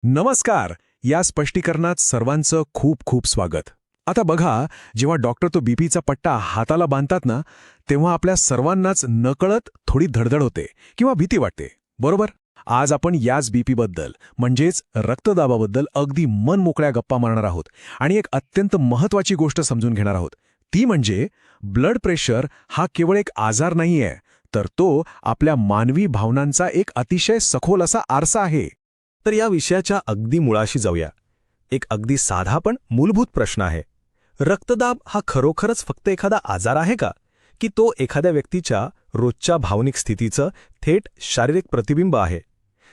नमस्कार. या स्पष्टीकरणात सर्वांचं खूप खूप स्वागत. आता बघा, जेव्हा डॉक्टर तो बीपीचा पट्टा हाताला बांधतात ना, तेव्हा आपल्या सर्वांनाच नकळत थोडी धडधड होते किंवा भीती वाटते, बरोबर? आज आपण याच बीपीबद्दल म्हणजेच रक्तदाबाबद्दल अगदी मन मोकळ्या गप्पा मारणार आहोत आणि एक अत्यंत महत्त्वाची गोष्ट समजून घेणार आहोत. ती म्हणजे ब्लड प्रेशर हा केवळ एक आजार नाहीये, तर तो आपल्या मानवी भावनांचा एक अतिशय सखोल असा आरसा आहे. तर या विषयाच्या अगदी मुळाशी जाऊया. एक अगदी साधा पण मूलभूत प्रश्न आहे. रक्तदाब हा खरोखरच फक्त एखादा आजार आहे का? की तो एखाद्या व्यक्तीच्या रोजच्या भावनिक स्थितीचं थेट शारीरिक प्रतिबिंब आहे?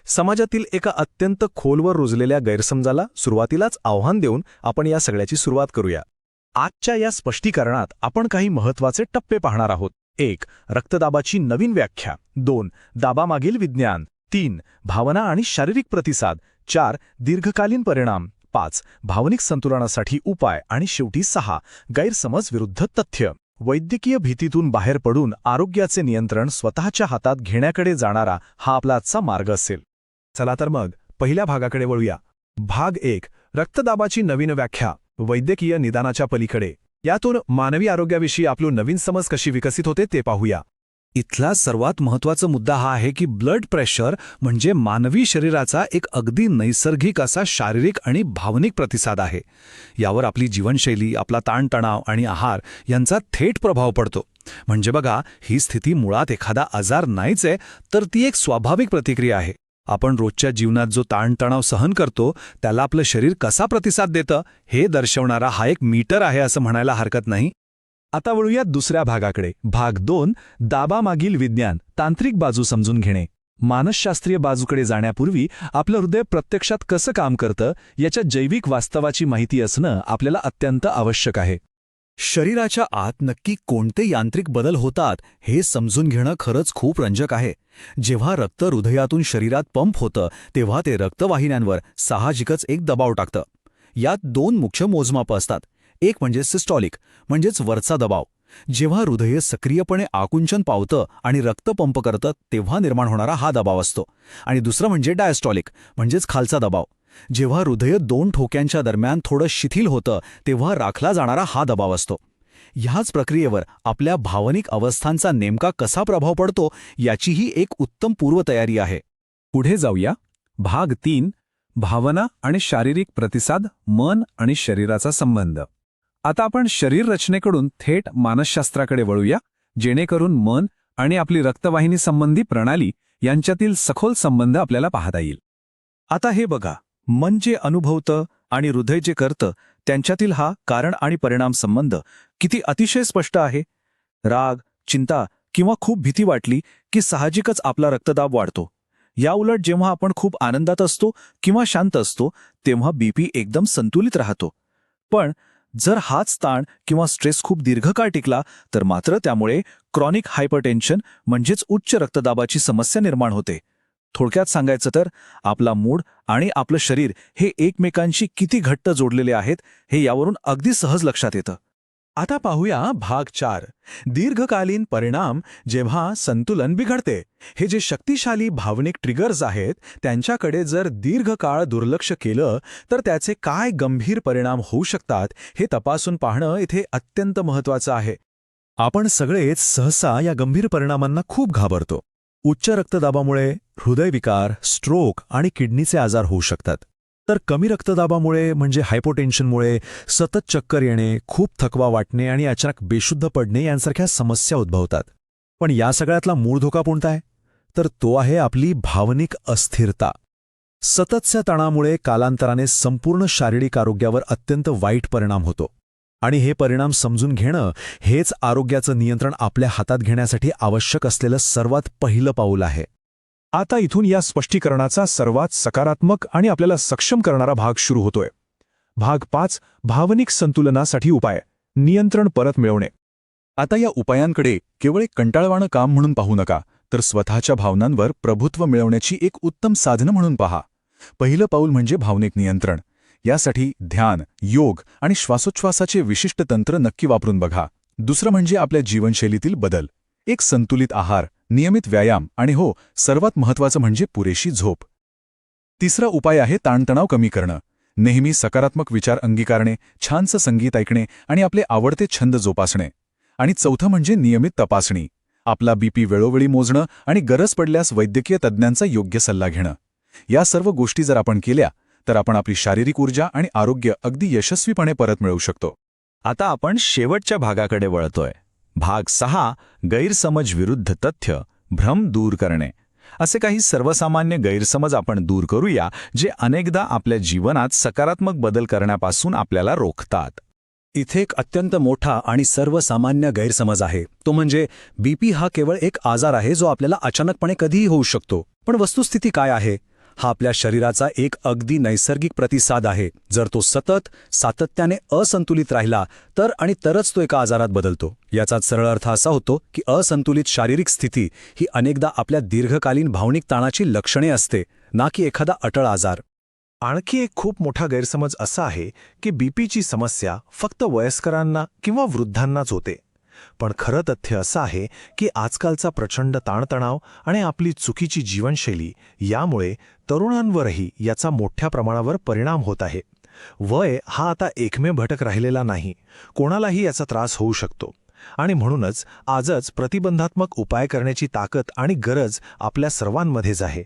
समाजातील एका अत्यंत खोलवर रुजलेल्या गैरसमजाला सुरुवातीलाच आव्हान देऊन आपण या सगळ्याची सुरुवात करूया. आजच्या या स्पष्टीकरणात आपण काही महत्त्वाचे टप्पे पाहणार आहोत. 1. रक्तदाबाची नवीन व्याख्या. 2. दाबामागील विज्ञान. 3. भावना आणि शारीरिक प्रतिसाद. 4. दीर्घकालीन परिणाम. 5. भावनिक संतुलनासाठी उपाय. आणि शेवटी 6. गैरसमज विरुद्ध तथ्य. वैद्यकीय भीतीतून बाहेर पडून आरोग्याचे नियंत्रण स्वतःच्या हातात घेण्याकडे जाणारा हा आपला आजचा मार्ग असेल. चला तर मग पहिल्या भागाकडे वळूया. भाग 1. रक्तदाबाची नवीन व्याख्या, वैद्यकीय निदानाच्या पलीकडे. यातून मानवी आरोग्याविषयी आपली नवीन समज कशी विकसित होते ते पाहूया. इथला सर्वात महत्त्वाचा मुद्दा हा आहे की ब्लड प्रेशर म्हणजे मानवी शरीराचा एक अगदी नैसर्गिक असा शारीरिक आणि भावनिक प्रतिसाद आहे. यावर आपली जीवनशैली, आपला ताणतणाव आणि आहार यांचा थेट प्रभाव पडतो. म्हणजे बघा, ही स्थिती मुळात एखादा आजार नाहीच आहे, तर ती एक स्वाभाविक प्रतिक्रिया आहे. आपण रोजच्या जीवनात जो ताणतणाव सहन करतो त्याला आपलं शरीर कसा प्रतिसाद देतं हे दर्शवणारा हा एक मीटर आहे असं म्हणायला हरकत नाही. आता वळूया दुसऱ्या भागाकडे. भाग 2. दाबामागील विज्ञान, तांत्रिक बाजू समजून घेणे. मानसशास्त्रीय बाजूकडे जाण्यापूर्वी आपलं हृदय प्रत्यक्षात कसं काम करतं याच्या जैविक वास्तवाची माहिती असणं आपल्याला अत्यंत आवश्यक आहे. शरीराच्या आत नक्की कोणते यांत्रिक बदल होतात हे समजून घेणं खरंच खूप रंजक आहे. जेव्हा रक्त हृदयातून शरीरात पंप होतं तेव्हा ते रक्तवाहिन्यांवर साहजिकच एक दबाव टाकतं. यात 2 मुख्य मोजमापं असतात. एक म्हणजे सिस्टॉलिक म्हणजेच वरचा दबाव. जेव्हा हृदय सक्रियपणे आकुंचन पावतं आणि रक्त पंप करतं तेव्हा निर्माण होणारा हा दबाव असतो. आणि दुसरं म्हणजे डायस्टॉलिक म्हणजेच खालचा दबाव. जेव्हा हृदय 2 ठोक्यांच्या दरम्यान थोडं शिथिल होतं तेव्हा राखला जाणारा हा दबाव असतो. ह्याच प्रक्रियेवर आपल्या भावनिक अवस्थांचा नेमका कसा प्रभाव पडतो याचीही एक उत्तम पूर्वतयारी आहे. पुढे जाऊया. भाग 3. भावना आणि शारीरिक प्रतिसाद, मन आणि शरीराचा संबंध. आता आपण शरीर रचनेकडून थेट मानसशास्त्राकडे वळूया, जेणेकरून मन आणि आपली रक्तवाहिनी संबंधी प्रणाली यांच्यातील सखोल संबंध आपल्याला पाहता येईल. आता हे बघा, मन जे अनुभवतं आणि हृदय जे करतं त्यांच्यातील हा कारण आणि परिणाम संबंध किती अतिशय स्पष्ट आहे. राग, चिंता किंवा खूप भीती वाटली की साहजिकच आपला रक्तदाब वाढतो. याउलट जेव्हा आपण खूप आनंदात असतो किंवा शांत असतो तेव्हा बीपी एकदम संतुलित राहतो. पण जर हाच ताण किंवा स्ट्रेस खूप दीर्घकाळ टिकला तर मात्र त्यामुळे क्रॉनिक हायपरटेन्शन म्हणजेच उच्च रक्तदाबाची समस्या निर्माण होते. थोडक्यात सांगायचं तर आपला मूड आणि आपलं शरीर हे एकमेकांशी किती घट्ट जोडलेले आहेत हे यावरून अगदी सहज लक्षात येतं. आता पाहूया भाग 4. दीर्घकालीन परिणाम, जेव्हा संतुलन बिघडते. हे जे शक्तिशाली भावनिक ट्रिगर्स आहेत त्यांच्याकडे जर दीर्घकाळ दुर्लक्ष केलं तर त्याचे काय गंभीर परिणाम होऊ शकतात हे तपासून पाहणं इथे अत्यंत महत्त्वाचं आहे. आपण सगळेच सहसा या गंभीर परिणामांना खूप घाबरतो. उच्च रक्तदाबामुळे हृदयविकार, स्ट्रोक आणि किडनीचे आजार होऊ शकतात. तर कमी रक्तदाबामुळे म्हणजे हायपोटेन्शनमुळे सतत चक्कर येणे, खूप थकवा वाटणे आणि अचानक बेशुद्ध पडणे यांसारख्या समस्या उद्भवतात. पण या सगळ्यातला मूळ धोका कोणता आहे? तर तो आहे आपली भावनिक अस्थिरता. सततच्या तणावामुळे कालांतराने संपूर्ण शारीरिक आरोग्यावर अत्यंत वाईट परिणाम होतो. आणि हे परिणाम समजून घेणं हेच आरोग्याचं नियंत्रण आपल्या हातात घेण्यासाठी आवश्यक असलेलं सर्वात पहिलं पाऊल आहे. आता इथून या स्पष्टीकरणाचा सर्वात सकारात्मक आणि आपल्याला सक्षम करणारा भाग सुरू होतोय. भाग 5. भावनिक संतुलनासाठी उपाय, नियंत्रण परत मिळवणे. आता या उपायांकडे केवळ एक कंटाळवाणं काम म्हणून पाहू नका, तर स्वतःच्या भावनांवर प्रभुत्व मिळवण्याची एक उत्तम साधनं म्हणून पहा. पहिलं पाऊल म्हणजे भावनिक नियंत्रण. यासाठी ध्यान, योग आणि श्वासोच्छवासाचे विशिष्ट तंत्र नक्की वापरून बघा. दुसरं म्हणजे आपल्या जीवनशैलीतील बदल. एक संतुलित आहार, नियमित व्यायाम आणि सर्वात महत्त्वाचं म्हणजे पुरेशी झोप. तिसरा उपाय आहे ताणतणाव कमी करणं. नेहमी सकारात्मक विचार अंगीकारणे, छानसं संगीत ऐकणे आणि आपले आवडते छंद जोपासणे. आणि चौथं म्हणजे नियमित तपासणी. आपला बीपी वेळोवेळी मोजणं आणि गरज पडल्यास वैद्यकीय तज्ज्ञांचा योग्य सल्ला घेणं. या सर्व गोष्टी जर आपण केल्या तर आपण आपली शारीरिक ऊर्जा आणि आरोग्य अगदी यशस्वीपणे परत मिळवू शकतो. आता आपण शेवटच्या भागाकडे वळतोय. भाग 6, गैरसमज विरुद्ध तथ्य, भ्रम दूर करणे. असे काही सर्वसामान्य गैरसमज आपण दूर करूया जे अनेकदा आपल्या जीवनात सकारात्मक बदल करण्यापासून आपल्याला रोखतात. इथे एक अत्यंत मोठा आणि सर्वसामान्य गैरसमज आहे, तो म्हणजे बीपी हा केवळ एक आजार आहे जो आपल्याला अचानकपणे कधीही होऊ शकतो. पण वस्तुस्थिती काय आहे? हा आपल्या शरीराचा एक अगदी नैसर्गिक प्रतिसाद आहे. जर तो सतत सातत्याने असंतुलित राहिला तरच तो एका आजारात बदलतो. याचाच सरळ अर्थ असा होतो की असंतुलित शारीरिक स्थिती ही अनेकदा आपल्या दीर्घकालीन भावनिक ताणाची लक्षणे असते, ना की एखादा अटळ आजार. आणखी एक खूप मोठा गैरसमज असा आहे की बीपीची समस्या फक्त वयस्करांना किंवा वृद्धांनाच होते. पण खरं तथ्य असं आहे की आजकालचा प्रचंड ताणतणाव आणि आपली चुकीची जीवनशैली यामुळे तरुणांवरही याचा मोठ्या प्रमाणावर परिणाम होत आहे. वय हा आता एकमेव घटक राहिलेला नाही. कोणालाही याचा त्रास होऊ शकतो. आणि म्हणूनच आजच प्रतिबंधात्मक उपाय करण्याची ताकद आणि गरज आपल्या सर्वांमध्येच आहे.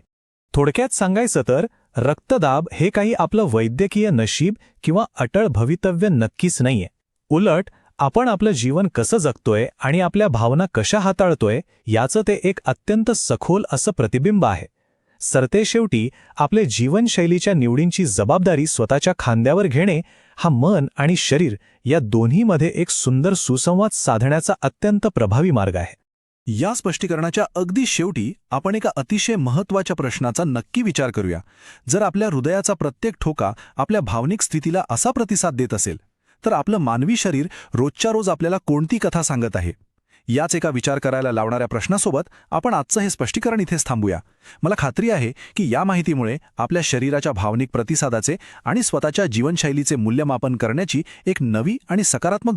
थोडक्यात सांगायचं तर रक्तदाब हे काही आपलं वैद्यकीय नशीब किंवा अटळ भवितव्य नक्कीच नाहीये. उलट आपण आपलं जीवन कसं जगतोय आणि आपल्या भावना कशा हाताळतोय याचं ते एक अत्यंत सखोल असं प्रतिबिंब आहे. सरतेशेवटी आपले जीवनशैलीच्या निवडींची जबाबदारी स्वतःच्या खांद्यावर घेणे हा मन आणि शरीर या दोन्हीमध्ये एक सुंदर सुसंवाद साधण्याचा अत्यंत प्रभावी मार्ग आहे. या स्पष्टीकरणाच्या अगदी शेवटी आपण एका अतिशय महत्त्वाच्या प्रश्नाचा नक्की विचार करूया. जर आपल्या हृदयाचा प्रत्येक ठोका आपल्या भावनिक स्थितीला असा प्रतिसाद देत असेल तर आपलं मानवी शरीर रोजच्या रोज आपल्याला कोणती कथा सांगत आहे? याच एका विचार करायला लावणाऱ्या प्रश्नासोबत आपण आजचं हे स्पष्टीकरण इथेच थांबूया. मला खात्री आहे की या माहितीमुळे आपल्या शरीराच्या भावनिक प्रतिसादाचे आणि स्वतःच्या जीवनशैलीचे मूल्यमापन करण्याची एक नवी आणि सकारात्मक